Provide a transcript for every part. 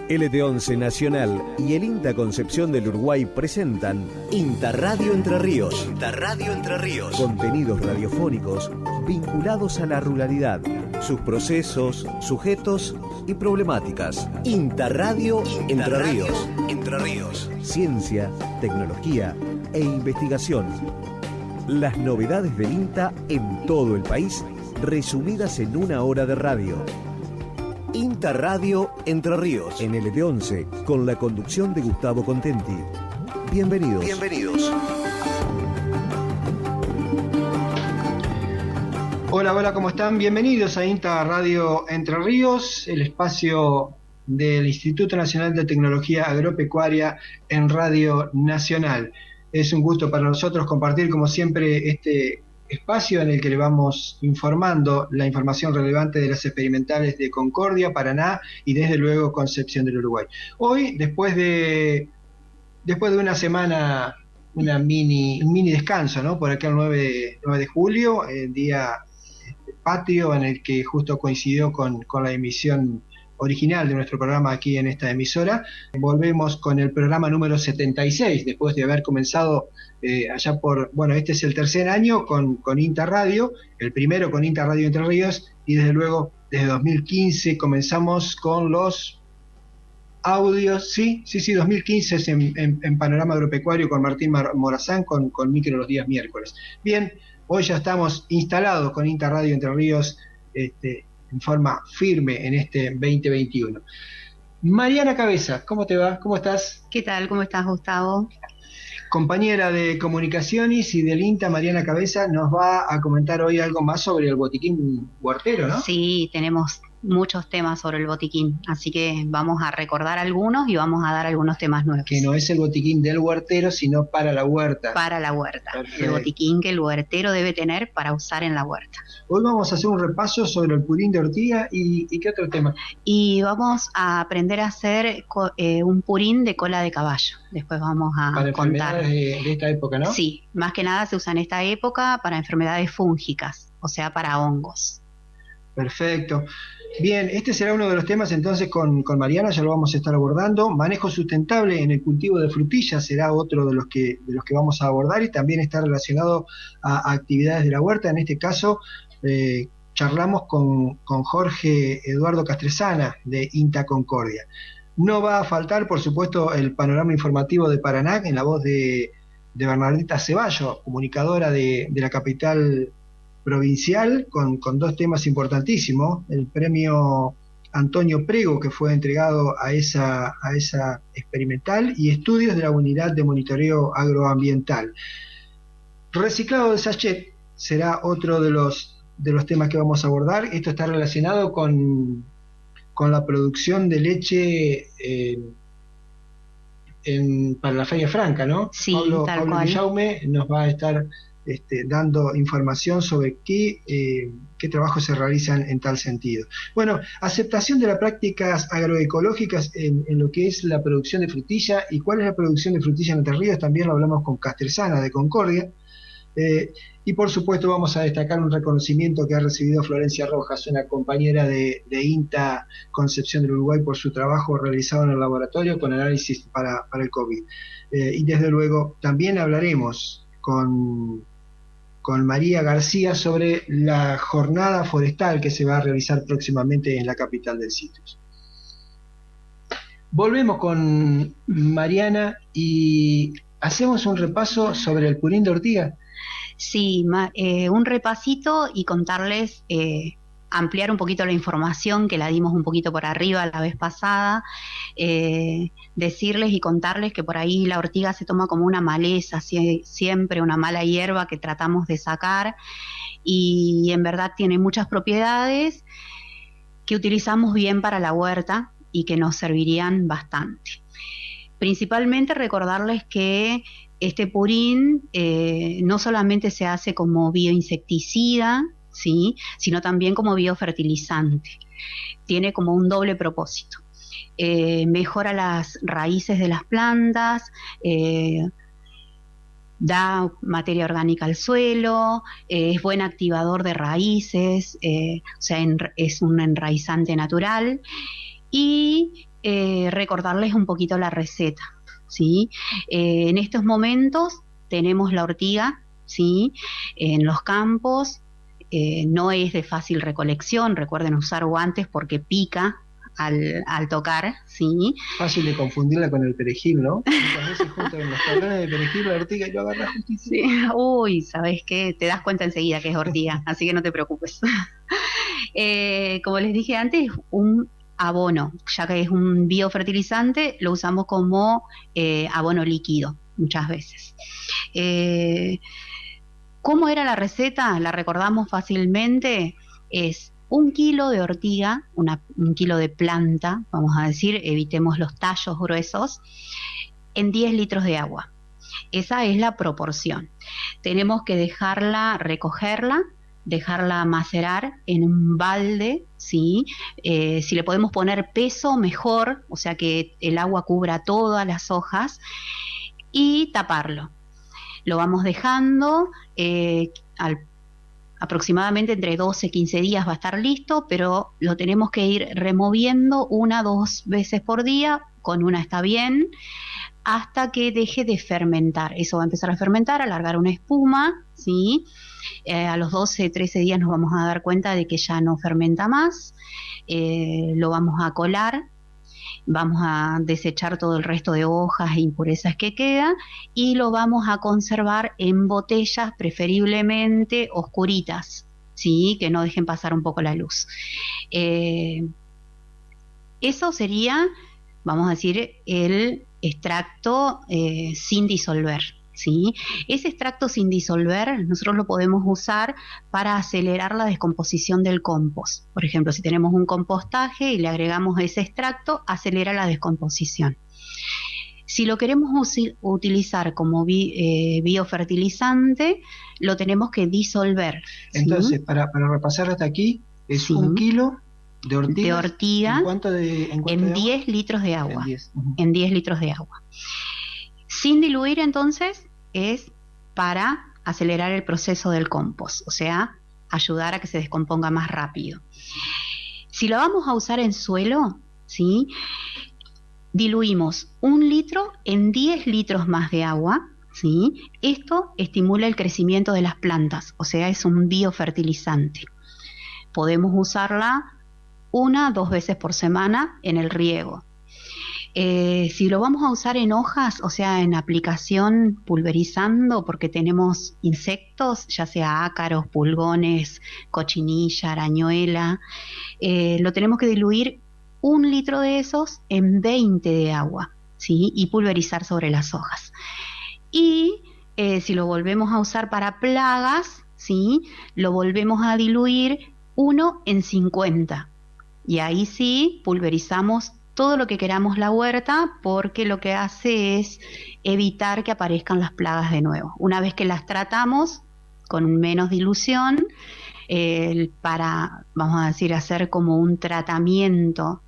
LT11 Nacional y el INTA Concepción del Uruguay presentan INTA Radio Entre Ríos. INTA Radio Entre Ríos. Contenidos radiofónicos vinculados a la ruralidad, sus procesos, sujetos y problemáticas. INTA Radio Entre Ríos. Entre Ríos. Ciencia, tecnología e investigación. Las novedades del INTA en todo el país, resumidas en una hora de radio. INTA Radio Entre Ríos, en LT11, con la conducción de Gustavo Contenti. Bienvenidos. Bienvenidos. Hola, hola, ¿cómo están? Bienvenidos a INTA Radio Entre Ríos, el espacio del Instituto Nacional de Tecnología Agropecuaria en Radio Nacional. Es un gusto para nosotros compartir, como siempre, este espacio en el que le vamos informando la información relevante de las experimentales de Concordia, Paraná y desde luego Concepción del Uruguay. Hoy, después de una semana, un mini descanso, ¿no? Por acá el 9 de julio, el día patrio en el que justo coincidió con la emisión original de nuestro programa aquí en esta emisora. Volvemos con el programa número 76, después de haber comenzado allá por, este es el tercer año con INTA Radio, el primero con INTA Radio Entre Ríos, y desde luego desde 2015 comenzamos con los audios, sí, 2015 es en Panorama Agropecuario con Martín Morazán, con Micro los días miércoles. Bien, hoy ya estamos instalados con INTA Radio Entre Ríos, en forma firme en este 2021. Mariana Cabeza, ¿cómo te va? ¿Cómo estás? ¿Qué tal? ¿Cómo estás, Gustavo? Compañera de comunicaciones y del INTA, Mariana Cabeza, nos va a comentar hoy algo más sobre el botiquín huertero, ¿no? Sí, tenemos muchos temas sobre el botiquín, así que vamos a recordar algunos y vamos a dar algunos temas nuevos. Que no es el botiquín del huertero, sino para la huerta. Para la huerta. Perfecto. El botiquín que el huertero debe tener para usar en la huerta. Hoy vamos a hacer un repaso sobre el purín de ortiga y ¿qué otro tema? Y vamos a aprender a hacer un purín de cola de caballo. Después vamos a para contar. Enfermedades de esta época, ¿no? Sí, más que nada se usa en esta época para enfermedades fúngicas, o sea, para hongos. Perfecto. Bien, este será uno de los temas entonces con Mariana, ya lo vamos a estar abordando. Manejo sustentable en el cultivo de frutillas será otro de los que vamos a abordar, y también está relacionado a actividades de la huerta. En este caso charlamos con Jorge Eduardo Castresana de INTA Concordia. No va a faltar, por supuesto, el panorama informativo de Paraná en la voz de Bernardita Ceballo, comunicadora de la capital provincial, con dos temas importantísimos: el premio Antonio Prego, que fue entregado a esa experimental, y estudios de la unidad de monitoreo agroambiental. Reciclado de sachet será otro de los temas que vamos a abordar. Esto está relacionado con la producción de leche para la Feria Franca, ¿no? Sí, Pablo cual. Villaume nos va a estar dando información sobre qué trabajos se realizan en tal sentido. Bueno, aceptación de las prácticas agroecológicas en lo que es la producción de frutilla, y cuál es la producción de frutilla en Entre Ríos, también lo hablamos con Castresana de Concordia. Y por supuesto vamos a destacar un reconocimiento que ha recibido Florencia Rojas, una compañera de INTA Concepción del Uruguay, por su trabajo realizado en el laboratorio con análisis para el COVID. Y desde luego también hablaremos con María García sobre la jornada forestal que se va a realizar próximamente en la capital del citrus. Volvemos con Mariana y hacemos un repaso sobre el purín de ortiga. Sí, un repasito y contarles, ampliar un poquito la información que la dimos un poquito por arriba la vez pasada, decirles y contarles que por ahí la ortiga se toma como una maleza, siempre una mala hierba que tratamos de sacar, y en verdad tiene muchas propiedades que utilizamos bien para la huerta y que nos servirían bastante. Principalmente recordarles que este purín no solamente se hace como bioinsecticida, ¿sí?, sino también como biofertilizante. Tiene como un doble propósito. Mejora las raíces de las plantas, da materia orgánica al suelo, es buen activador de raíces, o sea, es un enraizante natural, y recordarles un poquito la receta, ¿sí? En estos momentos tenemos la ortiga, ¿sí? En los campos, no es de fácil recolección, recuerden usar guantes porque pica al tocar, ¿sí? Fácil de confundirla con el perejil, ¿no? Muchas veces junto en los tablones de perejil la ortiga y lo agarras justicia. Sí. Uy, ¿sabes qué? Te das cuenta enseguida que es ortiga, así que no te preocupes. Como les dije antes, un abono, ya que es un biofertilizante, lo usamos como abono líquido muchas veces. ¿Cómo era la receta? La recordamos fácilmente. Es 1 kilo de ortiga, 1 kilo de planta, vamos a decir, evitemos los tallos gruesos, en 10 litros de agua. Esa es la proporción. Tenemos que recogerla, dejarla macerar en un balde, ¿sí? Si le podemos poner peso, mejor, o sea que el agua cubra todas las hojas, y taparlo. Lo vamos dejando, aproximadamente entre 12 y 15 días va a estar listo, pero lo tenemos que ir removiendo 1 o 2 veces por día, con una está bien, hasta que deje de fermentar. Eso va a empezar a fermentar, a largar una espuma, ¿sí? A los 12, 13 días nos vamos a dar cuenta de que ya no fermenta más, lo vamos a colar, vamos a desechar todo el resto de hojas e impurezas que queda y lo vamos a conservar en botellas preferiblemente oscuritas, ¿sí? Que no dejen pasar un poco la luz. Eso sería, vamos a decir, el extracto sin disolver, ¿sí? Ese extracto sin disolver nosotros lo podemos usar para acelerar la descomposición del compost. Por ejemplo, si tenemos un compostaje y le agregamos ese extracto, acelera la descomposición. Si lo queremos utilizar como biofertilizante, lo tenemos que disolver, ¿sí? Entonces, para repasar hasta aquí, es Sí. 1 kilo de ortiga en 10 litros de agua. En 10. En 10 litros de agua. Sin diluir, entonces, es para acelerar el proceso del compost, o sea, ayudar a que se descomponga más rápido. Si lo vamos a usar en suelo, ¿sí? Diluimos 1 litro en 10 litros más de agua, ¿sí? Esto estimula el crecimiento de las plantas, o sea, es un biofertilizante. Podemos usarla 1 o 2 veces por semana en el riego. Si lo vamos a usar en hojas, o sea, en aplicación pulverizando, porque tenemos insectos, ya sea ácaros, pulgones, cochinilla, arañuela, lo tenemos que diluir 1 litro de esos en 20 de agua, ¿sí? Y pulverizar sobre las hojas. Y si lo volvemos a usar para plagas, ¿sí? Lo volvemos a diluir 1 en 50. Y ahí sí pulverizamos todo lo que queramos la huerta, porque lo que hace es evitar que aparezcan las plagas de nuevo. Una vez que las tratamos con menos dilución, para, vamos a decir, hacer como un tratamiento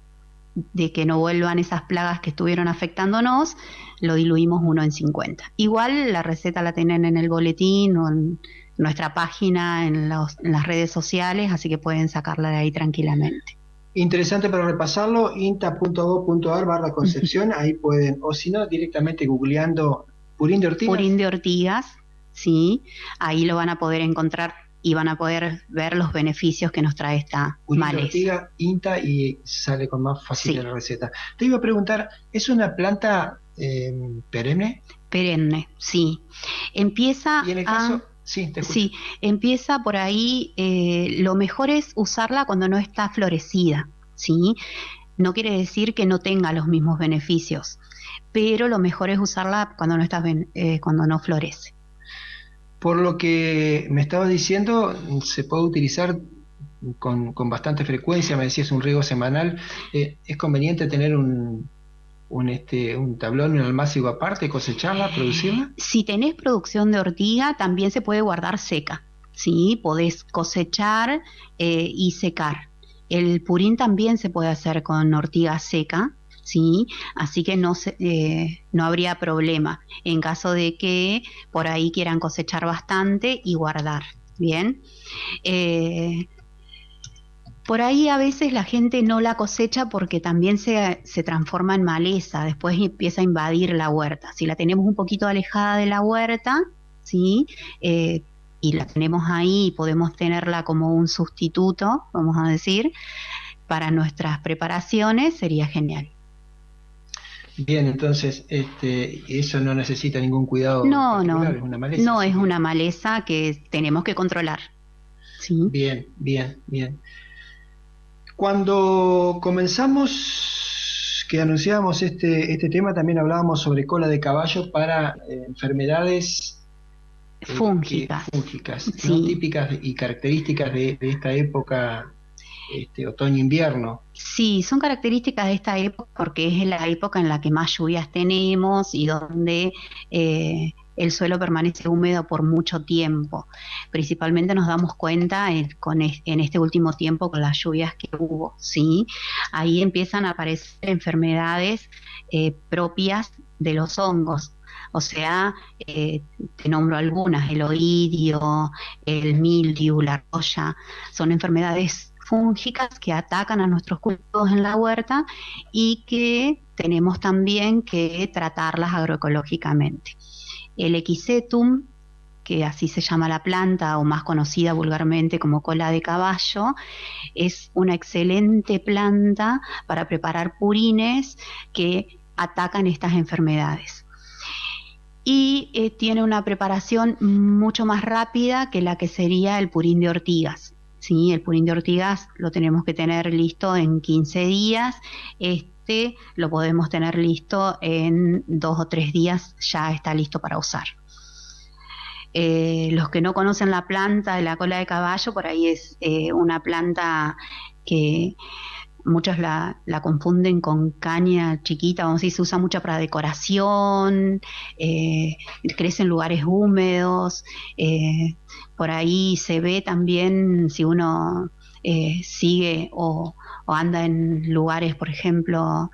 de que no vuelvan esas plagas que estuvieron afectándonos, lo diluimos 1 en 50. Igual la receta la tienen en el boletín o en nuestra página, en las redes sociales, así que pueden sacarla de ahí tranquilamente. Interesante para repasarlo, inta.gov.ar/Concepción, ahí pueden, o si no, directamente googleando purín de ortigas. Purín de ortigas, sí, ahí lo van a poder encontrar y van a poder ver los beneficios que nos trae esta Purín maleza. de ortiga, INTA, y sale con más facilidad Sí. la receta. Te iba a preguntar, ¿es una planta perenne? Perenne, sí. Empieza Y en el caso, sí, te escucho. Sí, empieza por ahí, lo mejor es usarla cuando no está florecida, ¿sí? No quiere decir que no tenga los mismos beneficios, pero lo mejor es usarla cuando cuando no florece. Por lo que me estabas diciendo, se puede utilizar con bastante frecuencia, me decías un riego semanal. ¿Es conveniente tener un tablón, un almácigo aparte, cosecharla, producirla? Si tenés producción de ortiga, también se puede guardar seca, ¿sí? Podés cosechar y secar. El purín también se puede hacer con ortiga seca, ¿sí? Así que no habría problema en caso de que por ahí quieran cosechar bastante y guardar, ¿bien? Por ahí a veces la gente no la cosecha porque también se transforma en maleza, después empieza a invadir la huerta. Si la tenemos un poquito alejada de la huerta, ¿sí? Y la tenemos ahí, podemos tenerla como un sustituto, vamos a decir, para nuestras preparaciones, sería genial. Bien, entonces eso no necesita ningún cuidado particular, es una maleza. No es una maleza que tenemos que controlar. ¿Sí? Bien, bien, bien. Cuando comenzamos, que anunciábamos este tema, también hablábamos sobre cola de caballo para enfermedades fúngicas, sí, ¿no? Típicas y características de esta época, otoño-invierno. Sí, son características de esta época porque es la época en la que más lluvias tenemos y donde el suelo permanece húmedo por mucho tiempo. Principalmente nos damos cuenta en este último tiempo con las lluvias que hubo, ¿sí? Ahí empiezan a aparecer enfermedades propias de los hongos. O sea, te nombro algunas: el oidio, el mildiu, la roya. Son enfermedades fúngicas que atacan a nuestros cultivos en la huerta y que tenemos también que tratarlas agroecológicamente. El Equisetum, que así se llama la planta, o más conocida vulgarmente como cola de caballo, es una excelente planta para preparar purines que atacan estas enfermedades. Y tiene una preparación mucho más rápida que la que sería el purín de ortigas. ¿Sí? El purín de ortigas lo tenemos que tener listo en 15 días. Lo podemos tener listo en 2 o 3 días, ya está listo para usar. Los que no conocen la planta de la cola de caballo, por ahí es una planta que muchos la confunden con caña chiquita, vamos a decir, se usa mucho para decoración, crece en lugares húmedos, por ahí se ve también, si uno sigue o anda en lugares, por ejemplo,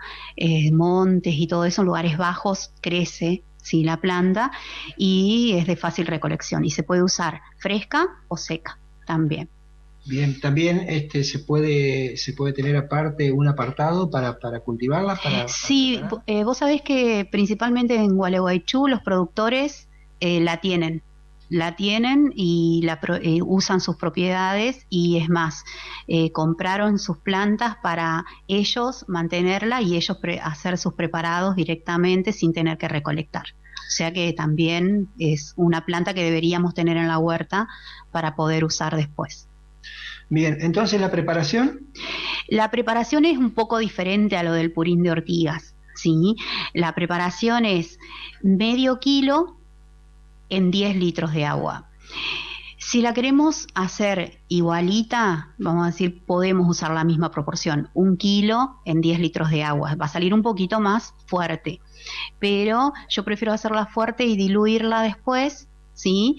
montes y todo eso, en lugares bajos crece, sí, la planta, y es de fácil recolección y se puede usar fresca o seca también. Bien, también se puede tener aparte un apartado para cultivarla. Sí, vos sabés que principalmente en Gualeguaychú los productores la tienen y usan sus propiedades, y es más, compraron sus plantas para ellos mantenerla y ellos hacer sus preparados directamente sin tener que recolectar. O sea que también es una planta que deberíamos tener en la huerta para poder usar después. Bien, entonces la preparación. La preparación es un poco diferente a lo del purín de ortigas, ¿sí? La preparación es medio kilo en 10 litros de agua. Si la queremos hacer igualita, vamos a decir, podemos usar la misma proporción, 1 kilo en 10 litros de agua. Va a salir un poquito más fuerte, pero yo prefiero hacerla fuerte y diluirla después, ¿sí?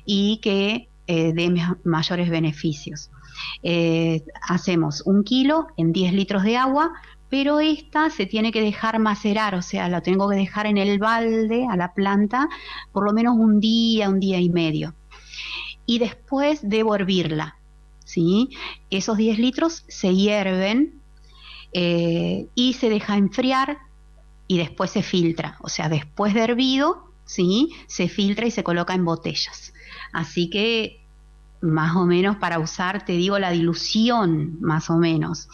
Y que dé mayores beneficios. Hacemos 1 kilo en 10 litros de agua, pero esta se tiene que dejar macerar, o sea, la tengo que dejar en el balde a la planta por lo menos un día y medio. Y después debo hervirla, ¿sí? Esos 10 litros se hierven y se deja enfriar y después se filtra. O sea, después de hervido, ¿sí? Se filtra y se coloca en botellas. Así que más o menos para usar, te digo la dilución, más o menos.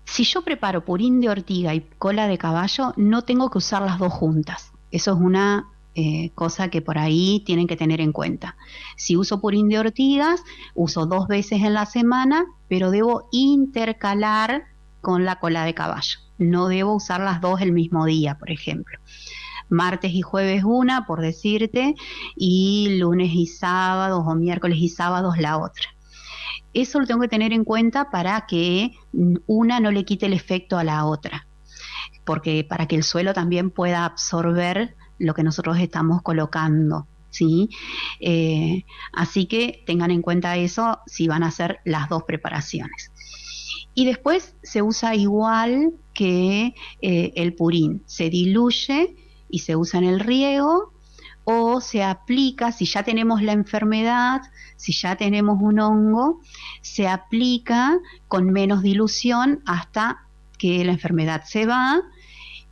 Si yo preparo purín de ortiga y cola de caballo, no tengo que usar las dos juntas. Eso es una cosa que por ahí tienen que tener en cuenta. Si uso purín de ortigas, uso 2 veces en la semana, pero debo intercalar con la cola de caballo. No debo usar las dos el mismo día, por ejemplo. Martes y jueves una, por decirte, y lunes y sábados o miércoles y sábados la otra. Eso lo tengo que tener en cuenta para que una no le quite el efecto a la otra, porque para que el suelo también pueda absorber lo que nosotros estamos colocando, ¿sí? Así que tengan en cuenta eso si van a hacer las dos preparaciones. Y después se usa igual que el purín, se diluye y se usa en el riego o se aplica, si ya tenemos la enfermedad, si ya tenemos un hongo, se aplica con menos dilución hasta que la enfermedad se va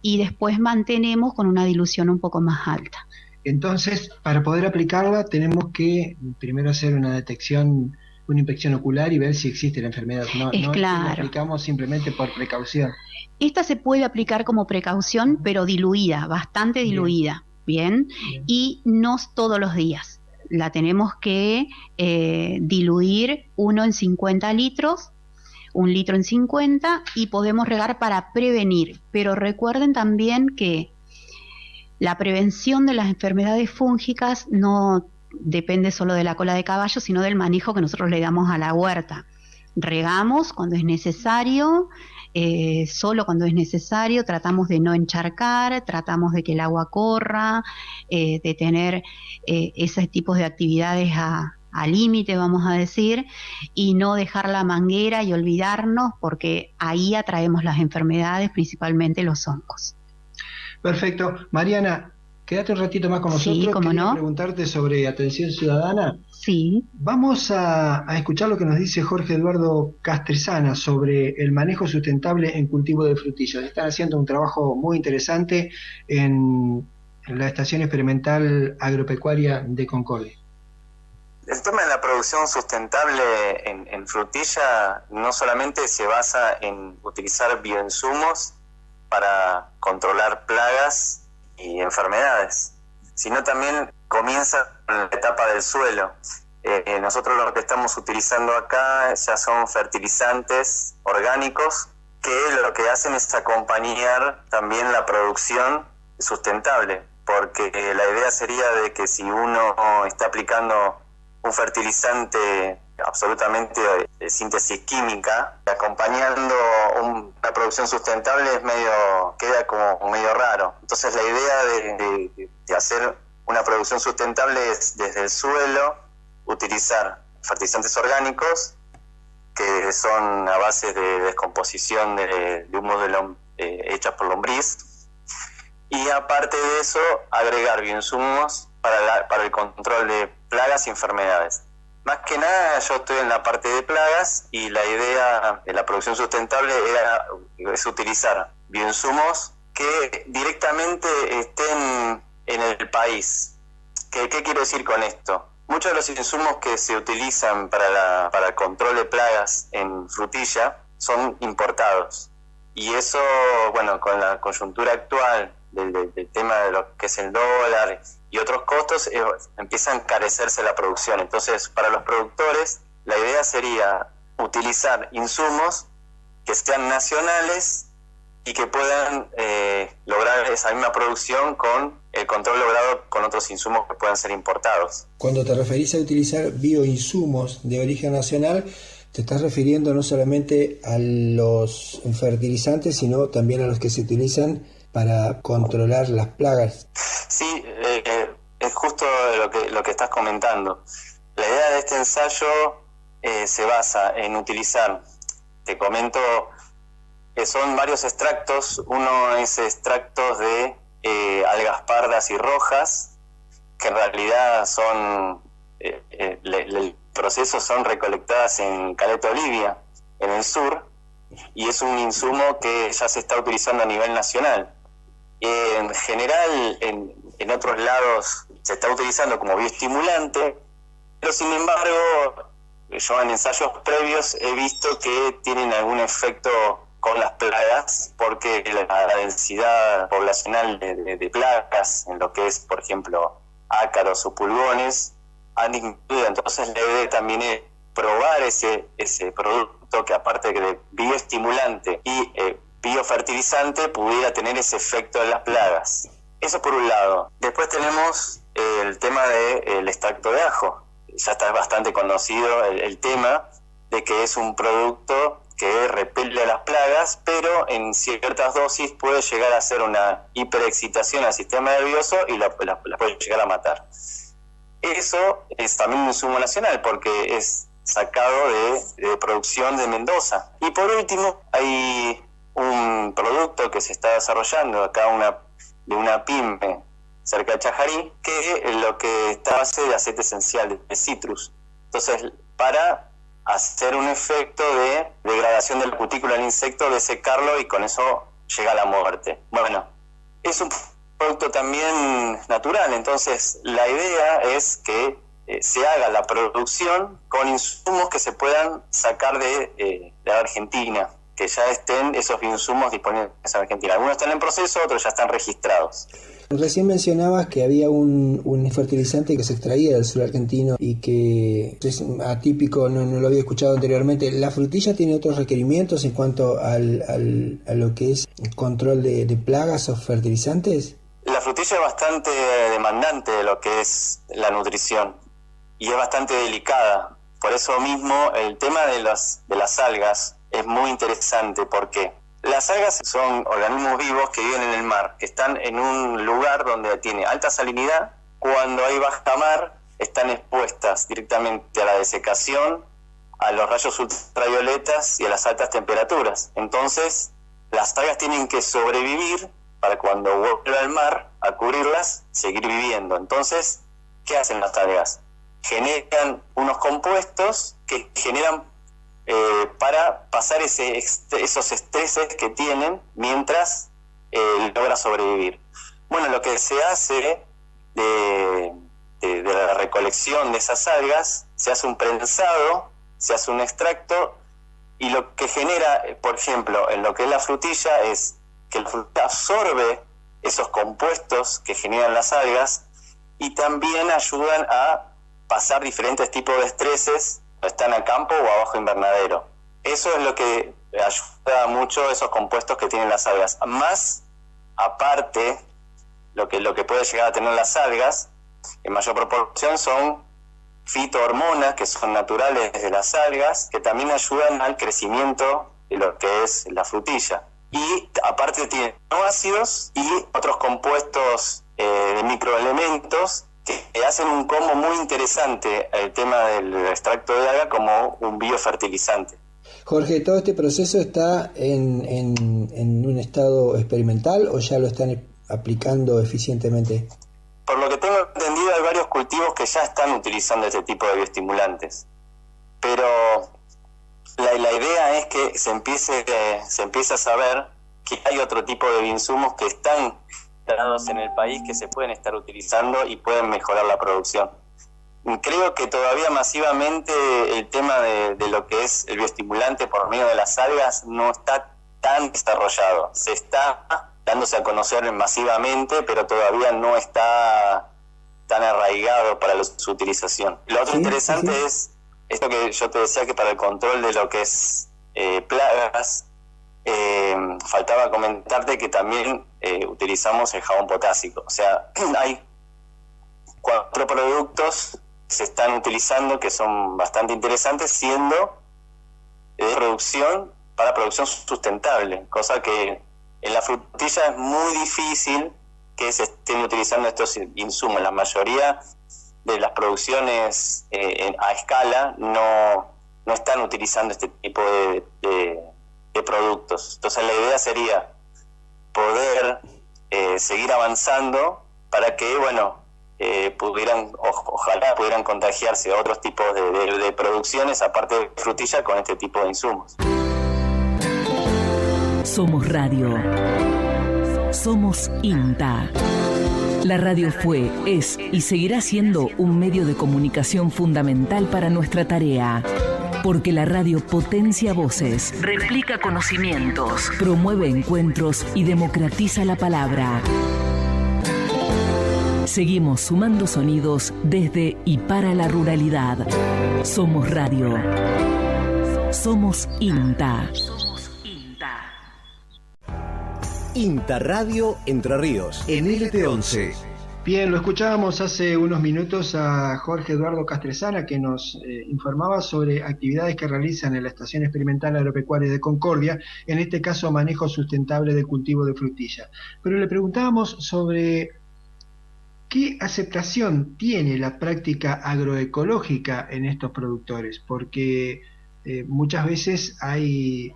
y después mantenemos con una dilución un poco más alta. Entonces, para poder aplicarla tenemos que primero hacer una detección, una inspección ocular y ver si existe la enfermedad. No es que la aplicamos simplemente por precaución. Esta se puede aplicar como precaución, pero diluida, bastante diluida. Bien. Y no todos los días. La tenemos que diluir 1 en 50 litros, 1 litro en 50, y podemos regar para prevenir. Pero recuerden también que la prevención de las enfermedades fúngicas no depende solo de la cola de caballo, sino del manejo que nosotros le damos a la huerta. Regamos cuando es necesario, solo cuando es necesario, tratamos de no encharcar, tratamos de que el agua corra, de tener esos tipos de actividades a límite, vamos a decir, y no dejar la manguera y olvidarnos, porque ahí atraemos las enfermedades, principalmente los hongos. Perfecto. Mariana, quédate un ratito más con nosotros. Sí, ¿cómo Quería no? preguntarte sobre atención ciudadana. Sí. Vamos a escuchar lo que nos dice Jorge Eduardo Castresana sobre el manejo sustentable en cultivo de frutillas. Están haciendo un trabajo muy interesante en la Estación Experimental Agropecuaria de Concordia. El tema de la producción sustentable en frutilla no solamente se basa en utilizar bioinsumos para controlar plagas y enfermedades, sino también comienza con la etapa del suelo. Nosotros lo que estamos utilizando acá ya son fertilizantes orgánicos que lo que hacen es acompañar también la producción sustentable, porque la idea sería de que si uno está aplicando un fertilizante absolutamente de síntesis química, acompañando una producción sustentable queda como medio raro. Entonces la idea de hacer una producción sustentable es desde el suelo utilizar fertilizantes orgánicos que son a base de descomposición de humos hechas por lombriz, y aparte de eso agregar bioinsumos para el control de plagas y enfermedades. Más que nada yo estoy en la parte de plagas, y la idea de la producción sustentable es utilizar bioinsumos que directamente estén en el país. ¿Qué quiero decir con esto? Muchos de los insumos que se utilizan para el control de plagas en frutilla son importados, y eso, bueno, con la coyuntura actual del tema de lo que es el dólar y otros costos, empieza a encarecerse la producción. Entonces, para los productores, la idea sería utilizar insumos que sean nacionales y que puedan lograr esa misma producción con el control logrado con otros insumos que puedan ser importados. Cuando te referís a utilizar bioinsumos de origen nacional, te estás refiriendo no solamente a los fertilizantes, sino también a los que se utilizan para controlar las plagas. Sí, es justo lo que estás comentando. La idea de este ensayo se basa en utilizar, te comento, que son varios extractos. Uno es extractos de algas pardas y rojas, que en realidad son el proceso son recolectadas en Caleta Olivia, en el sur, y es un insumo que ya se está utilizando a nivel nacional. En general, en otros lados se está utilizando como bioestimulante, pero sin embargo, yo en ensayos previos he visto que tienen algún efecto con las plagas, porque la densidad poblacional de plagas en lo que es, por ejemplo, ácaros o pulgones han disminuido. Entonces la idea también es probar ese producto que, aparte de bioestimulante y biofertilizante, pudiera tener ese efecto en las plagas. Eso por un lado. Después tenemos el tema del extracto de ajo. Ya está bastante conocido el tema de que es un producto que repele a las plagas, pero en ciertas dosis puede llegar a hacer una hiperexcitación al sistema nervioso y la puede llegar a matar. Eso es también un insumo nacional, porque es sacado de producción de Mendoza. Y por último, hay un producto que se está desarrollando acá, de una pyme, cerca de Chajarí, que lo que está a base de aceite esencial de citrus. Entonces, para hacer un efecto de degradación de la cutícula del insecto, de secarlo, y con eso llega a la muerte. Bueno, es un producto también natural, entonces la idea es que se haga la producción con insumos que se puedan sacar de Argentina, que ya estén esos insumos disponibles en Argentina. Algunos están en proceso, otros ya están registrados. Recién mencionabas que había un fertilizante que se extraía del sur argentino y que es atípico, no lo había escuchado anteriormente. ¿La frutilla tiene otros requerimientos en cuanto a lo que es control de plagas o fertilizantes? La frutilla es bastante demandante de lo que es la nutrición y es bastante delicada. Por eso mismo el tema de las algas es muy interesante, porque las algas son organismos vivos que viven en el mar, que están en un lugar donde tiene alta salinidad. Cuando hay baja mar, están expuestas directamente a la desecación, a los rayos ultravioletas y a las altas temperaturas. Entonces, las algas tienen que sobrevivir para cuando vuelva al mar a cubrirlas, seguir viviendo. Entonces, ¿qué hacen las algas? Generan unos compuestos que generan para pasar esos estreses que tienen mientras logra sobrevivir. Bueno, lo que se hace de la recolección de esas algas, se hace un prensado, se hace un extracto, y lo que genera, por ejemplo, en lo que es la frutilla, es que la frutilla absorbe esos compuestos que generan las algas y también ayudan a pasar diferentes tipos de estreses, están a campo o abajo invernadero. Eso es lo que ayuda mucho a esos compuestos que tienen las algas. Más, aparte, lo que puede llegar a tener las algas, en mayor proporción, son fitohormonas, que son naturales de las algas, que también ayudan al crecimiento de lo que es la frutilla. Y aparte tienen aminoácidos y otros compuestos de microelementos que hacen un combo muy interesante, el tema del extracto de alga como un biofertilizante. Jorge, ¿todo este proceso está en un estado experimental o ya lo están aplicando eficientemente? Por lo que tengo entendido, hay varios cultivos que ya están utilizando este tipo de bioestimulantes, pero la idea es que se empiece a saber que hay otro tipo de insumos que están en el país que se pueden estar utilizando y pueden mejorar la producción. Creo que todavía masivamente el tema de lo que es el bioestimulante por medio de las algas no está tan desarrollado. Se está dándose a conocer masivamente, pero todavía no está tan arraigado para su utilización. Lo otro interesante es esto que yo te decía, que para el control de lo que es plagas, faltaba comentarte que también utilizamos el jabón potásico. O sea, hay 4 productos que se están utilizando que son bastante interesantes, siendo de producción para producción sustentable, cosa que en la frutilla es muy difícil que se estén utilizando estos insumos. La mayoría de las producciones a escala no están utilizando este tipo de productos. Entonces la idea sería poder seguir avanzando para que, ojalá pudieran contagiarse otros tipos de producciones aparte de frutilla con este tipo de insumos. Somos Radio. Somos INTA. La radio fue, es y seguirá siendo un medio de comunicación fundamental para nuestra tarea. Porque la radio potencia voces, replica conocimientos, promueve encuentros y democratiza la palabra. Seguimos sumando sonidos desde y para la ruralidad. Somos Radio. Somos INTA. INTA Radio Entre Ríos, en LT11. Bien, lo escuchábamos hace unos minutos a Jorge Eduardo Castresana, que nos informaba sobre actividades que realizan en la Estación Experimental Agropecuaria de Concordia, en este caso manejo sustentable del cultivo de frutilla. Pero le preguntábamos sobre qué aceptación tiene la práctica agroecológica en estos productores, porque muchas veces hay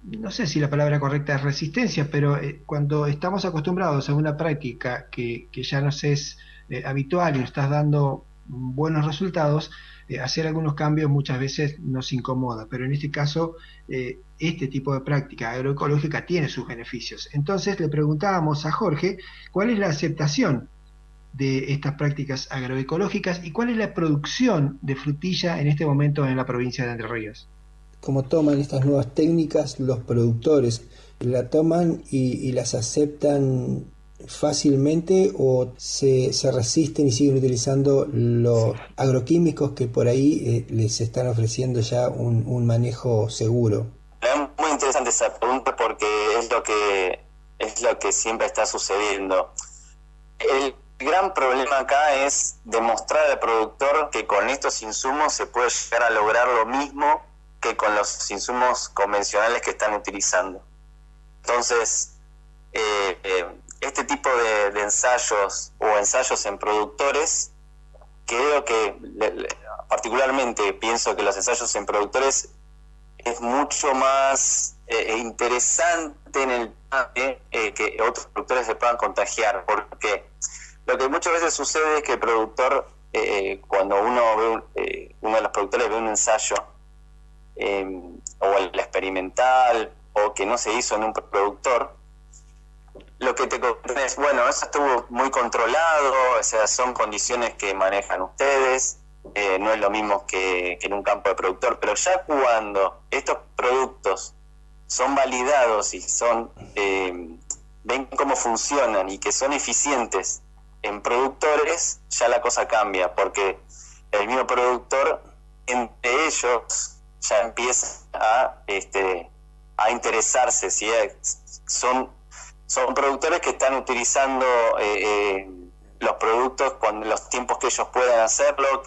no sé si la palabra correcta es resistencia, pero cuando estamos acostumbrados a una práctica que ya nos es habitual y nos estás dando buenos resultados, hacer algunos cambios muchas veces nos incomoda, pero en este caso este tipo de práctica agroecológica tiene sus beneficios. Entonces le preguntábamos a Jorge cuál es la aceptación de estas prácticas agroecológicas y cuál es la producción de frutilla en este momento en la provincia de Entre Ríos. ¿Cómo toman estas nuevas técnicas los productores? ¿La toman y las aceptan fácilmente o se resisten y siguen utilizando los agroquímicos que por ahí les están ofreciendo ya un manejo seguro? Es muy interesante esa pregunta porque es lo que siempre está sucediendo. El gran problema acá es demostrar al productor que con estos insumos se puede llegar a lograr lo mismo que con los insumos convencionales que están utilizando. Entonces, este tipo de ensayos o ensayos en productores, creo que particularmente pienso que los ensayos en productores es mucho más interesante en el que otros productores se puedan contagiar, porque lo que muchas veces sucede es que el productor, cuando uno de los productores ve un ensayo, o el experimental, o que no se hizo en un productor, lo que te comentan es, bueno, eso estuvo muy controlado, o sea, son condiciones que manejan ustedes, no es lo mismo que en un campo de productor, pero ya cuando estos productos son validados y son ven cómo funcionan y que son eficientes en productores, ya la cosa cambia, porque el mismo productor, entre ellos, ya empieza a interesarse, ¿sí? Son productores que están utilizando los productos con los tiempos que ellos puedan hacerlo,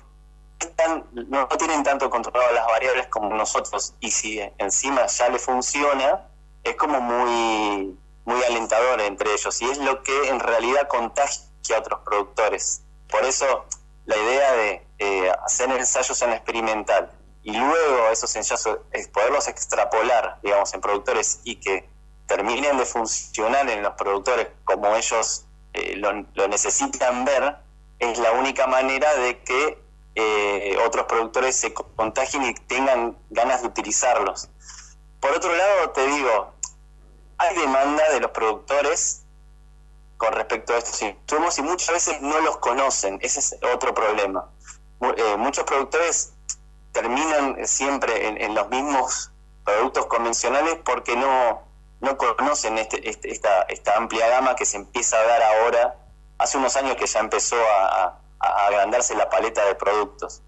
no tienen tanto controlado las variables como nosotros, y si encima ya le funciona, es como muy, muy alentador entre ellos, y es lo que en realidad contagia a otros productores. Por eso la idea de hacer ensayos en experimental y luego esos ensayos poderlos extrapolar, digamos, en productores y que terminen de funcionar en los productores como ellos lo necesitan ver, es la única manera de que otros productores se contagien y tengan ganas de utilizarlos. Por otro lado, te digo, hay demanda de los productores con respecto a estos insumos y muchas veces no los conocen. Ese es otro problema. Muchos productores terminan siempre en los mismos productos convencionales porque no conocen esta amplia gama que se empieza a dar ahora. Hace unos años que ya empezó a agrandarse la paleta de productos.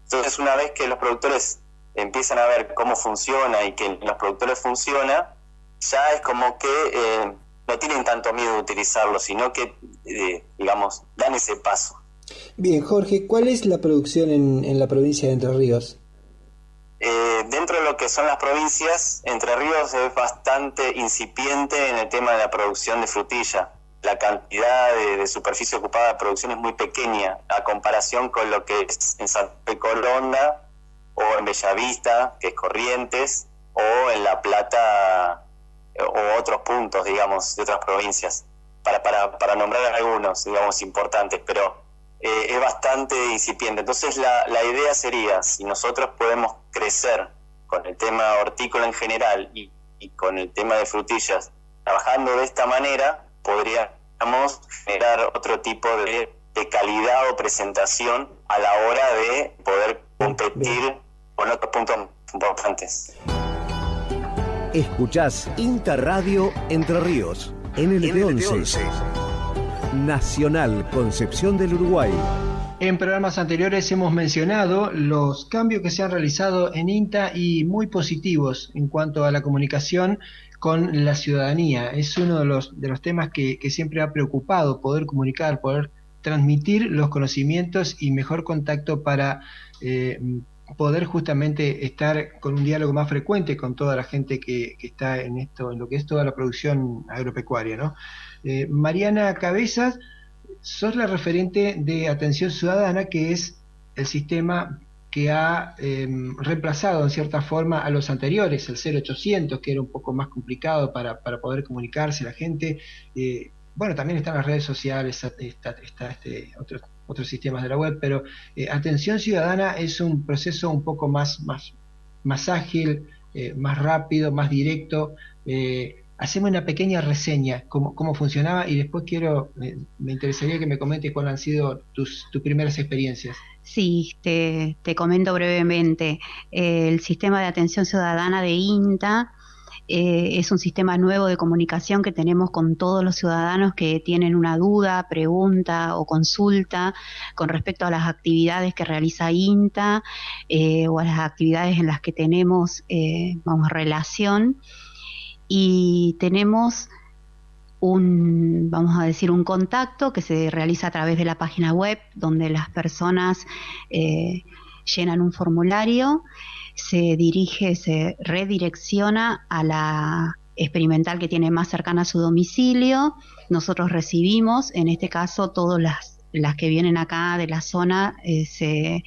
Entonces, una vez que los productores empiezan a ver cómo funciona y que en los productores funciona, ya es como que no tienen tanto miedo de utilizarlo, sino que, digamos, dan ese paso. Bien, Jorge, ¿cuál es la producción en la provincia de Entre Ríos? Dentro de lo que son las provincias, Entre Ríos es bastante incipiente en el tema de la producción de frutilla. La cantidad de superficie ocupada de producción es muy pequeña a comparación con lo que es en San Colonda o en Bellavista, que es Corrientes, o en La Plata o otros puntos, digamos, de otras provincias, para nombrar algunos, digamos, importantes, pero es bastante incipiente. Entonces la idea sería, si nosotros podemos crecer con el tema hortícola en general y con el tema de frutillas, trabajando de esta manera, podríamos generar otro tipo de calidad o presentación a la hora de poder competir con otros puntos importantes. Escuchás Interradio Entre Ríos, NLP11, Nacional Concepción del Uruguay. En programas anteriores hemos mencionado los cambios que se han realizado en INTA y muy positivos en cuanto a la comunicación con la ciudadanía. Es uno de los temas que siempre ha preocupado, poder comunicar, poder transmitir los conocimientos y mejor contacto para poder justamente estar con un diálogo más frecuente con toda la gente que está en esto, en lo que es toda la producción agropecuaria, ¿no? Mariana Cabezas, sos la referente de Atención Ciudadana, que es el sistema que ha reemplazado en cierta forma a los anteriores, el 0800, que era un poco más complicado para poder comunicarse la gente. Bueno, también están las redes sociales, está otros sistemas de la web, pero atención ciudadana es un proceso un poco más ágil, más rápido, más directo. Hacemos una pequeña reseña, cómo funcionaba, y después me interesaría que me comentes cuáles han sido tus primeras experiencias. Sí, te comento brevemente. El sistema de atención ciudadana de INTA es un sistema nuevo de comunicación que tenemos con todos los ciudadanos que tienen una duda, pregunta o consulta con respecto a las actividades que realiza INTA o a las actividades en las que tenemos relación. Y tenemos un contacto que se realiza a través de la página web, donde las personas llenan un formulario, se redirecciona a la experimental que tiene más cercana a su domicilio. Nosotros recibimos, en este caso, todas las que vienen acá de la zona se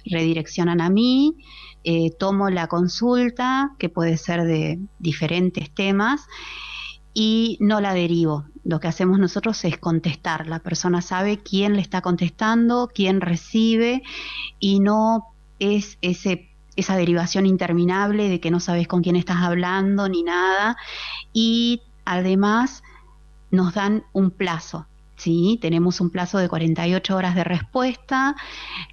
redireccionan a mí. Tomo la consulta, que puede ser de diferentes temas, y no la derivo. Lo que hacemos nosotros es contestar. La persona sabe quién le está contestando, quién recibe, y no es esa derivación interminable de que no sabes con quién estás hablando ni nada. Y además nos dan un plazo. Sí, tenemos un plazo de 48 horas de respuesta,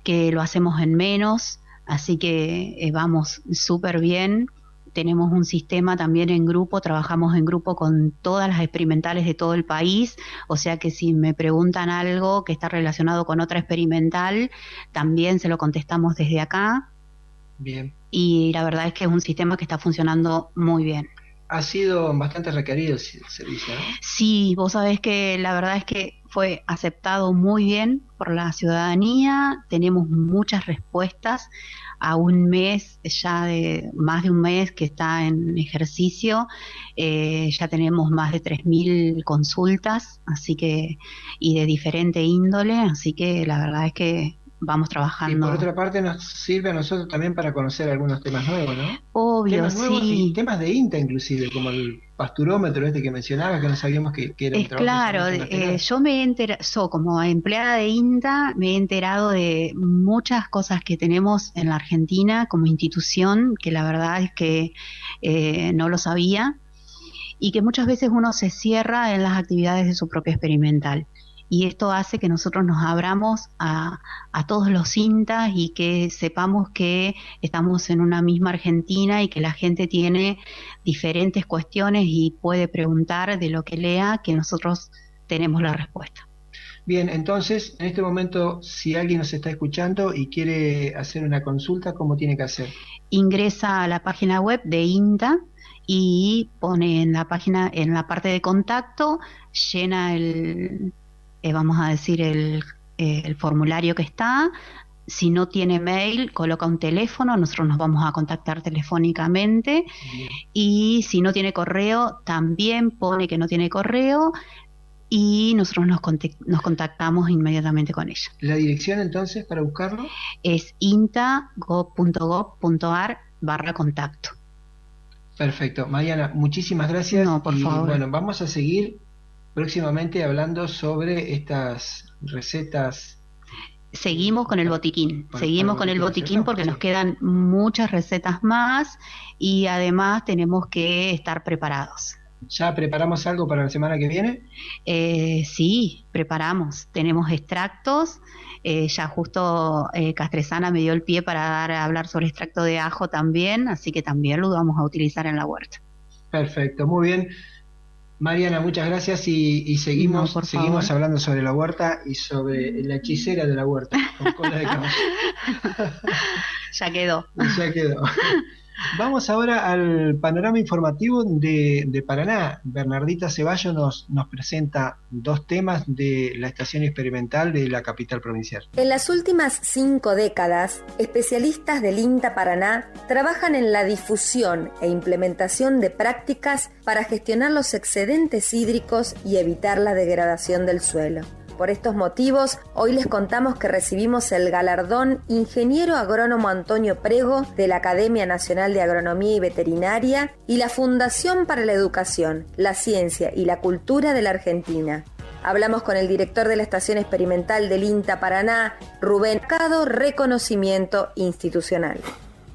que lo hacemos en menos. Así que vamos súper bien. Tenemos un sistema también en grupo, trabajamos en grupo con todas las experimentales de todo el país, o sea que si me preguntan algo que está relacionado con otra experimental, también se lo contestamos desde acá. Bien. Y la verdad es que es un sistema que está funcionando muy bien. Ha sido bastante requerido el servicio, ¿no? Sí, vos sabés que la verdad es que fue aceptado muy bien por la ciudadanía. Tenemos muchas respuestas a un mes, ya de más de un mes que está en ejercicio. Ya tenemos más de 3.000 consultas, así que, y de diferente índole, así que la verdad es que vamos trabajando. Y por otra parte nos sirve a nosotros también para conocer algunos temas nuevos, ¿no? Obvio, temas nuevos, sí. Y temas de INTA inclusive, como el pasturómetro que mencionabas, que no sabíamos que era un trabajo. Claro, yo me he enterado, como empleada de INTA, me he enterado de muchas cosas que tenemos en la Argentina como institución, que la verdad es que no lo sabía, y que muchas veces uno se cierra en las actividades de su propia experimental. Y esto hace que nosotros nos abramos a todos los INTAs y que sepamos que estamos en una misma Argentina y que la gente tiene diferentes cuestiones y puede preguntar de lo que lea, que nosotros tenemos la respuesta. Bien, entonces, en este momento, si alguien nos está escuchando y quiere hacer una consulta, ¿cómo tiene que hacer? Ingresa a la página web de INTA y pone en la página, en la parte de contacto, llena el formulario que está. Si no tiene mail, coloca un teléfono, nosotros nos vamos a contactar telefónicamente. Bien. Y si no tiene correo, también pone que no tiene correo y nosotros nos contactamos inmediatamente con ella. ¿La dirección entonces para buscarlo? Es inta.gov.ar/contacto. Perfecto. Mariana, muchísimas gracias. No, por favor. Bueno, vamos a seguir próximamente hablando sobre estas recetas. Seguimos con el botiquín, porque nos quedan muchas recetas más y además tenemos que estar preparados. ¿Ya preparamos algo para la semana que viene? Sí, preparamos. Tenemos extractos. Ya justo Castresana me dio el pie para hablar sobre extracto de ajo también, así que también lo vamos a utilizar en la huerta. Perfecto, muy bien. Mariana, muchas gracias y seguimos hablando sobre la huerta y sobre la hechicera de la huerta, con cola de caballo. Ya quedó. Vamos ahora al panorama informativo de Paraná. Bernardita Ceballos nos presenta dos temas de la estación experimental de la capital provincial. En las últimas 5 décadas, especialistas del INTA Paraná trabajan en la difusión e implementación de prácticas para gestionar los excedentes hídricos y evitar la degradación del suelo. Por estos motivos, hoy les contamos que recibimos el galardón Ingeniero Agrónomo Antonio Prego de la Academia Nacional de Agronomía y Veterinaria y la Fundación para la Educación, la Ciencia y la Cultura de la Argentina. Hablamos con el director de la Estación Experimental del INTA Paraná, Rubén Cado, reconocimiento institucional.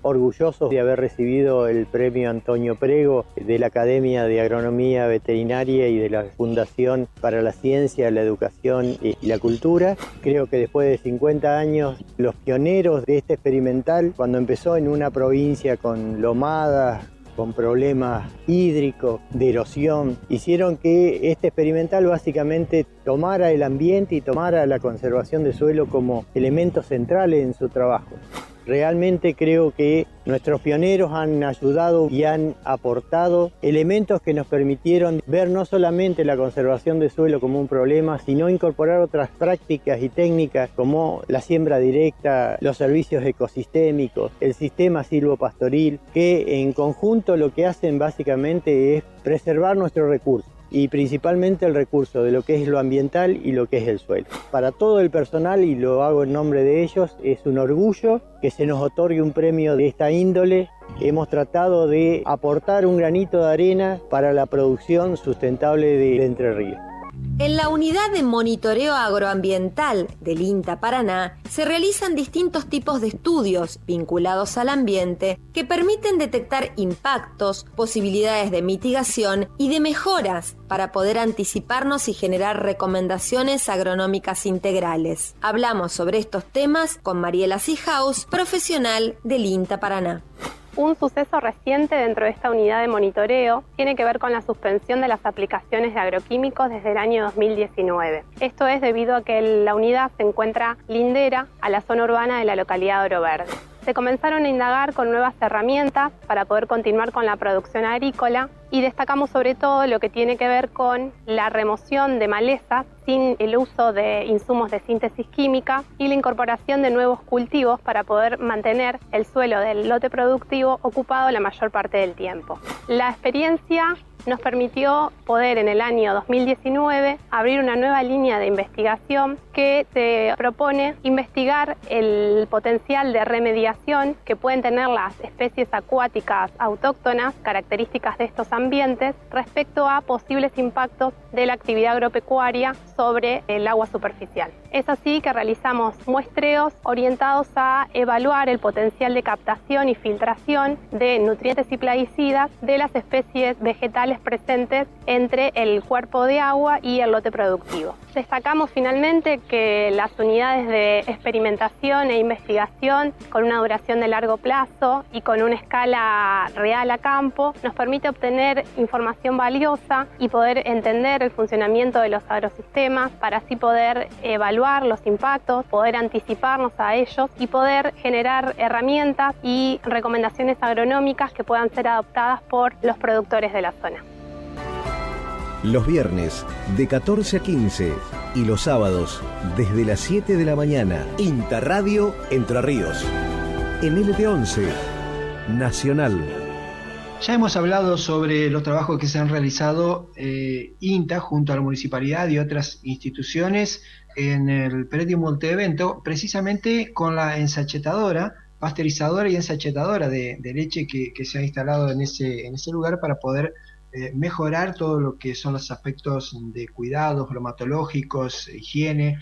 Orgullosos de haber recibido el premio Antonio Prego de la Academia de Agronomía Veterinaria y de la Fundación para la Ciencia, la Educación y la Cultura. Creo que después de 50 años, los pioneros de este experimental, cuando empezó en una provincia con lomadas, con problemas hídricos, de erosión, hicieron que este experimental básicamente tomara el ambiente y tomara la conservación del suelo como elementos centrales en su trabajo. Realmente creo que nuestros pioneros han ayudado y han aportado elementos que nos permitieron ver no solamente la conservación del suelo como un problema, sino incorporar otras prácticas y técnicas como la siembra directa, los servicios ecosistémicos, el sistema silvopastoril, que en conjunto lo que hacen básicamente es preservar nuestros recursos. Y principalmente el recurso de lo que es lo ambiental y lo que es el suelo. Para todo el personal, y lo hago en nombre de ellos, es un orgullo que se nos otorgue un premio de esta índole. Hemos tratado de aportar un granito de arena para la producción sustentable de Entre Ríos. En la unidad de monitoreo agroambiental del INTA Paraná se realizan distintos tipos de estudios vinculados al ambiente que permiten detectar impactos, posibilidades de mitigación y de mejoras para poder anticiparnos y generar recomendaciones agronómicas integrales. Hablamos sobre estos temas con Mariela Sihaus, profesional del INTA Paraná. Un suceso reciente dentro de esta unidad de monitoreo tiene que ver con la suspensión de las aplicaciones de agroquímicos desde el año 2019. Esto es debido a que la unidad se encuentra lindera a la zona urbana de la localidad de Oro Verde. Se comenzaron a indagar con nuevas herramientas para poder continuar con la producción agrícola y destacamos sobre todo lo que tiene que ver con la remoción de malezas sin el uso de insumos de síntesis química y la incorporación de nuevos cultivos para poder mantener el suelo del lote productivo ocupado la mayor parte del tiempo. La experiencia nos permitió poder en el año 2019 abrir una nueva línea de investigación que se propone investigar el potencial de remediación que pueden tener las especies acuáticas autóctonas, características de estos ambientes, respecto a posibles impactos de la actividad agropecuaria sobre el agua superficial. Es así que realizamos muestreos orientados a evaluar el potencial de captación y filtración de nutrientes y plaguicidas de las especies vegetales presentes entre el cuerpo de agua y el lote productivo. Destacamos finalmente que las unidades de experimentación e investigación con una duración de largo plazo y con una escala real a campo nos permite obtener información valiosa y poder entender el funcionamiento de los agrosistemas para así poder evaluar los impactos, poder anticiparnos a ellos y poder generar herramientas y recomendaciones agronómicas que puedan ser adoptadas por los productores de la zona. Los viernes de 14 a 15 y los sábados desde las 7 de la mañana. INTA Radio Entre Ríos. En LT11 Nacional. Ya hemos hablado sobre los trabajos que se han realizado INTA junto a la municipalidad y otras instituciones en el predio multievento, precisamente con la ensachetadora, pasteurizadora y ensachetadora de leche que se ha instalado en ese lugar para poder mejorar todo lo que son los aspectos de cuidados bromatológicos, higiene,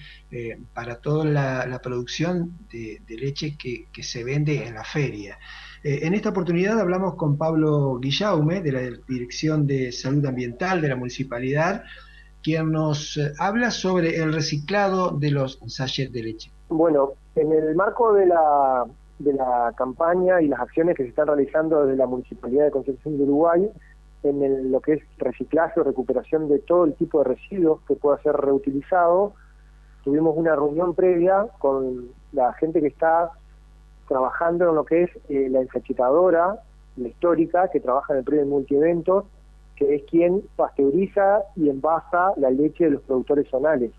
para toda la producción de leche que se vende en la feria. En esta oportunidad hablamos con Pablo Guillaume, de la Dirección de Salud Ambiental de la Municipalidad, quien nos habla sobre el reciclado de los sachets de leche. Bueno, en el marco de la campaña y las acciones que se están realizando desde la Municipalidad de Concepción de Uruguay, en lo que es reciclaje o recuperación de todo el tipo de residuos que pueda ser reutilizado, tuvimos una reunión previa con la gente que está trabajando en lo que es la ensachetadora, la histórica, que trabaja en el predio multieventos, que es quien pasteuriza y envasa la leche de los productores zonales.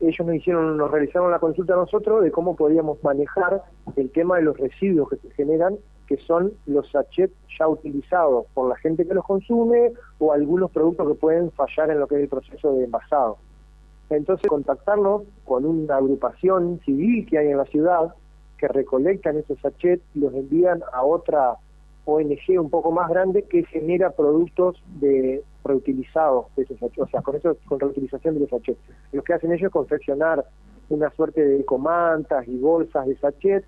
Ellos nos realizaron la consulta a nosotros de cómo podíamos manejar el tema de los residuos que se generan, que son los sachets ya utilizados por la gente que los consume o algunos productos que pueden fallar en lo que es el proceso de envasado. Entonces contactarnos con una agrupación civil que hay en la ciudad que recolectan esos sachets y los envían a otra ONG un poco más grande que genera productos reutilizados de esos sachets, o sea, con reutilización de los sachets. Lo que hacen ellos es confeccionar una suerte de ecomantas y bolsas de sachets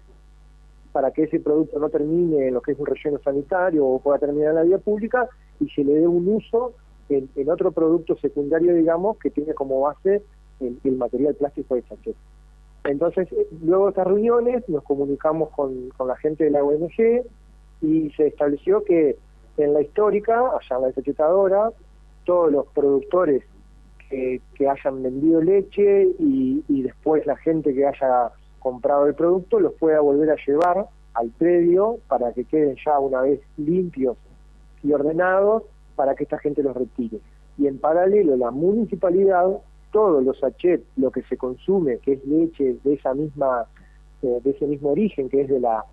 para que ese producto no termine en lo que es un relleno sanitario o pueda terminar en la vía pública y se le dé un uso en otro producto secundario, digamos, que tiene como base el material plástico de sachet. Entonces, luego de estas reuniones nos comunicamos con la gente de la ONG y se estableció que en la histórica, allá en la desachetadora, todos los productores que hayan vendido leche y después la gente que haya comprado el producto los pueda volver a llevar al predio para que queden ya una vez limpios y ordenados para que esta gente los retire. Y en paralelo la municipalidad, todos los sachets, lo que se consume, que es leche de esa misma de ese mismo origen, que es de la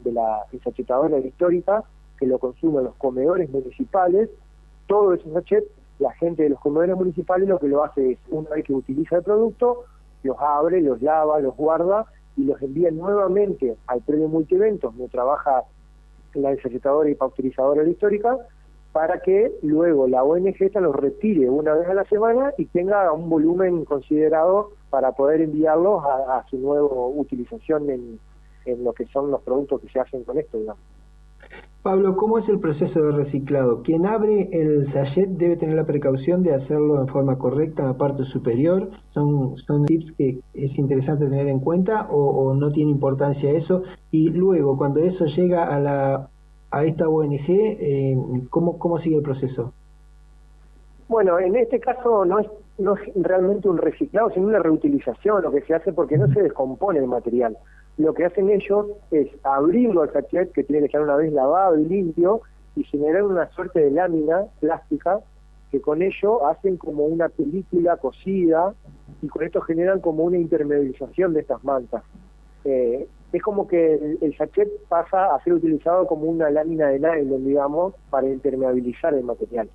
desachetadora histórica, que lo consumen los comedores municipales, todos esos sachets, la gente de los comedores municipales lo que lo hace es, una vez que utiliza el producto, los abre, los lava, los guarda y los envía nuevamente al predio multieventos, donde trabaja la desachetadora y pasteurizadora histórica, para que luego la ONG esta los retire una vez a la semana y tenga un volumen considerado para poder enviarlos a su nueva utilización en lo que son los productos que se hacen con esto, digamos. Pablo, ¿cómo es el proceso de reciclado? Quien abre el sachet debe tener la precaución de hacerlo en forma correcta en la parte superior. ¿Son tips que es interesante tener en cuenta o no tiene importancia eso? Y luego, cuando eso llega a esta ONG, ¿cómo sigue el proceso? Bueno, en este caso no es realmente un reciclado, sino una reutilización lo que se hace, porque no se descompone el material. Lo que hacen ellos es abrirlo al sachet, que tiene que estar una vez lavado y limpio, y generar una suerte de lámina plástica, que con ello hacen como una película cosida, y con esto generan como una impermeabilización de estas mantas. Es como que el sachet pasa a ser utilizado como una lámina de nylon, digamos, para impermeabilizar el material.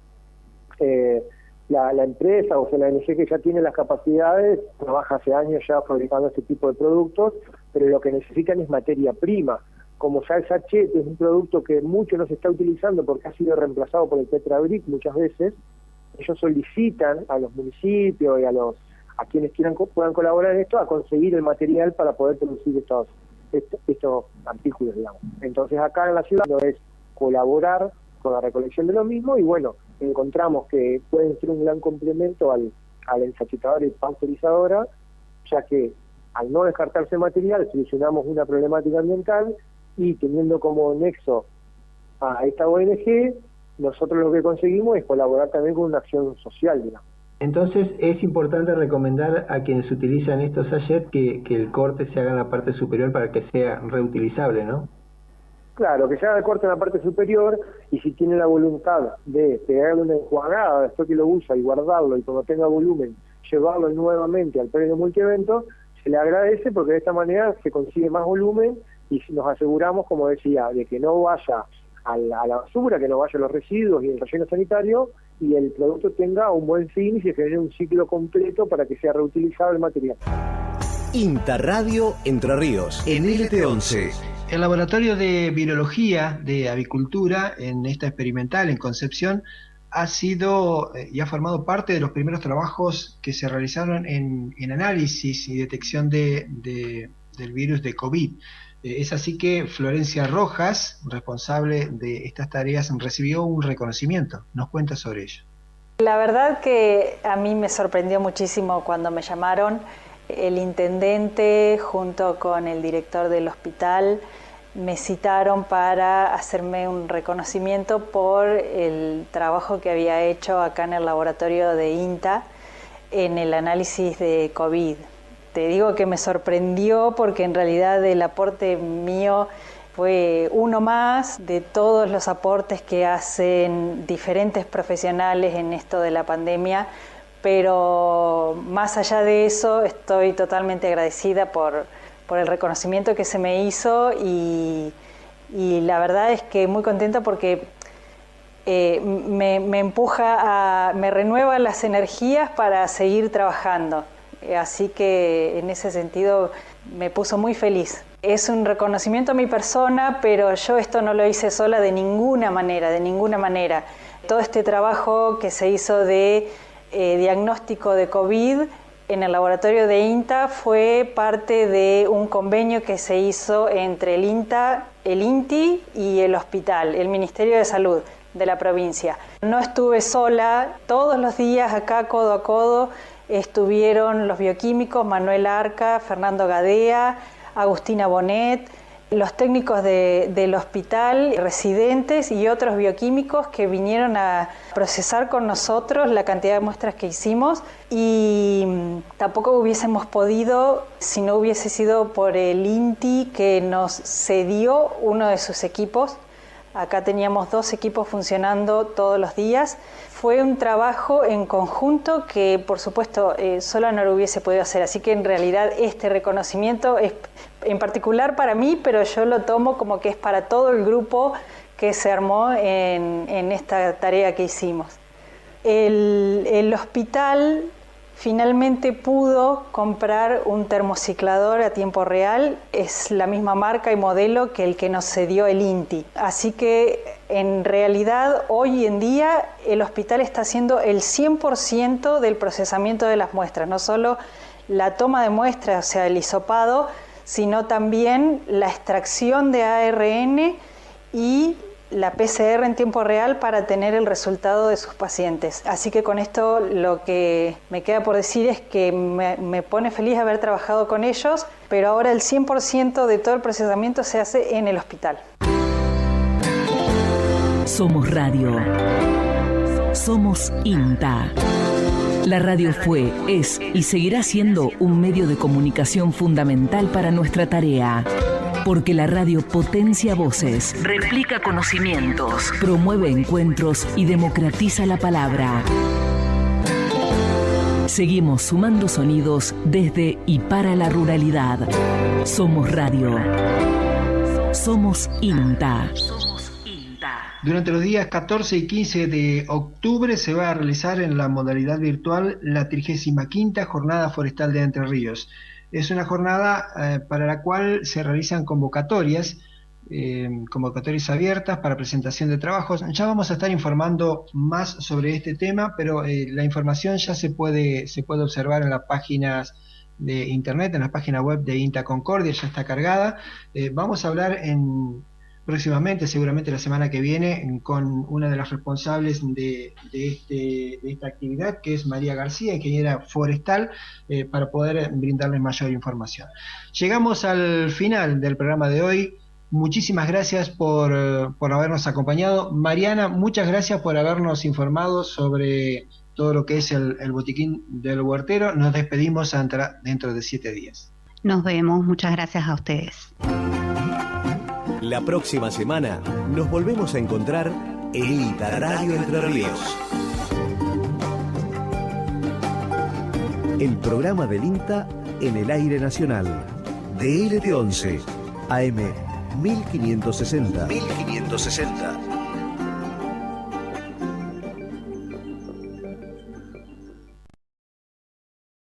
La empresa, o sea, la ONG que ya tiene las capacidades, trabaja hace años ya fabricando este tipo de productos, pero lo que necesitan es materia prima. Como ya el sachet es un producto que mucho no se está utilizando porque ha sido reemplazado por el Tetrabric muchas veces, ellos solicitan a los municipios y a quienes puedan colaborar en esto a conseguir el material para poder producir estos artículos, digamos. Entonces acá en la ciudad no es colaborar con la recolección de lo mismo y bueno, encontramos que pueden ser un gran complemento a la ensachetadora y pasteurizadora, ya que al no descartarse material solucionamos una problemática ambiental y teniendo como nexo a esta ONG, nosotros lo que conseguimos es colaborar también con una acción social, digamos. Entonces es importante recomendar a quienes utilizan estos sachets que el corte se haga en la parte superior para que sea reutilizable, ¿no? Claro, que se haga el corte en la parte superior y si tiene la voluntad de pegarle una enjuagada después que lo usa y guardarlo y cuando tenga volumen llevarlo nuevamente al predio multievento, se le agradece porque de esta manera se consigue más volumen y nos aseguramos, como decía, de que no vaya a la basura, que no vaya a los residuos y el relleno sanitario y el producto tenga un buen fin y se genere un ciclo completo para que sea reutilizado el material. INTA Radio Entre Ríos, en LT11. El Laboratorio de Virología de Avicultura, en esta experimental en Concepción, ha sido y ha formado parte de los primeros trabajos que se realizaron en análisis y detección del virus de COVID. Es así que Florencia Rojas, responsable de estas tareas, recibió un reconocimiento. Nos cuenta sobre ello. La verdad que a mí me sorprendió muchísimo cuando me llamaron. El intendente junto con el director del hospital me citaron para hacerme un reconocimiento por el trabajo que había hecho acá en el laboratorio de INTA en el análisis de COVID. Te digo que me sorprendió porque en realidad el aporte mío fue uno más de todos los aportes que hacen diferentes profesionales en esto de la pandemia, pero más allá de eso estoy totalmente agradecida por el reconocimiento que se me hizo y la verdad es que muy contenta porque me empuja me renueva las energías para seguir trabajando. así que en ese sentido me puso muy feliz. Es un reconocimiento a mi persona, pero yo esto no lo hice sola de ninguna manera. Todo este trabajo que se hizo de diagnóstico de COVID en el laboratorio de INTA fue parte de un convenio que se hizo entre el INTA, el INTI y el hospital, el Ministerio de Salud de la provincia. No estuve sola, todos los días acá codo a codo estuvieron los bioquímicos Manuel Arca, Fernando Gadea, Agustina Bonet, los técnicos del hospital, residentes y otros bioquímicos que vinieron a procesar con nosotros la cantidad de muestras que hicimos, y tampoco hubiésemos podido si no hubiese sido por el INTI, que nos cedió uno de sus equipos. Acá teníamos 2 equipos funcionando todos los días. Fue un trabajo en conjunto que, por supuesto, sola no lo hubiese podido hacer. Así que, en realidad, este reconocimiento es en particular para mí, pero yo lo tomo como que es para todo el grupo que se armó en esta tarea que hicimos. El hospital finalmente pudo comprar un termociclador a tiempo real, es la misma marca y modelo que el que nos cedió el INTI. Así que en realidad hoy en día el hospital está haciendo el 100% del procesamiento de las muestras, no solo la toma de muestras, o sea, el hisopado, sino también la extracción de ARN y la PCR en tiempo real para tener el resultado de sus pacientes. Así que con esto lo que me queda por decir es que me pone feliz haber trabajado con ellos, pero ahora el 100% de todo el procesamiento se hace en el hospital. Somos Radio. Somos INTA. La radio fue, es y seguirá siendo un medio de comunicación fundamental para nuestra tarea. Porque la radio potencia voces, replica conocimientos, promueve encuentros y democratiza la palabra. Seguimos sumando sonidos desde y para la ruralidad. Somos Radio. Somos INTA. Durante los días 14 y 15 de octubre se va a realizar en la modalidad virtual la 35ª Jornada Forestal de Entre Ríos. Es una jornada para la cual se realizan convocatorias abiertas para presentación de trabajos. Ya vamos a estar informando más sobre este tema, pero la información ya se puede observar en las páginas de internet, en la página web de INTA Concordia, ya está cargada. Vamos a hablar próximamente, seguramente la semana que viene, con una de las responsables de esta actividad, que es María García, ingeniera forestal, para poder brindarles mayor información. Llegamos al final del programa de hoy. Muchísimas gracias por habernos acompañado. Mariana, muchas gracias por habernos informado sobre todo lo que es el botiquín del huertero. Nos despedimos dentro de 7 días. Nos vemos, muchas gracias a ustedes. La próxima semana nos volvemos a encontrar en INTA Radio Entre Ríos. El programa del INTA en el aire nacional. DLT11, AM 1560.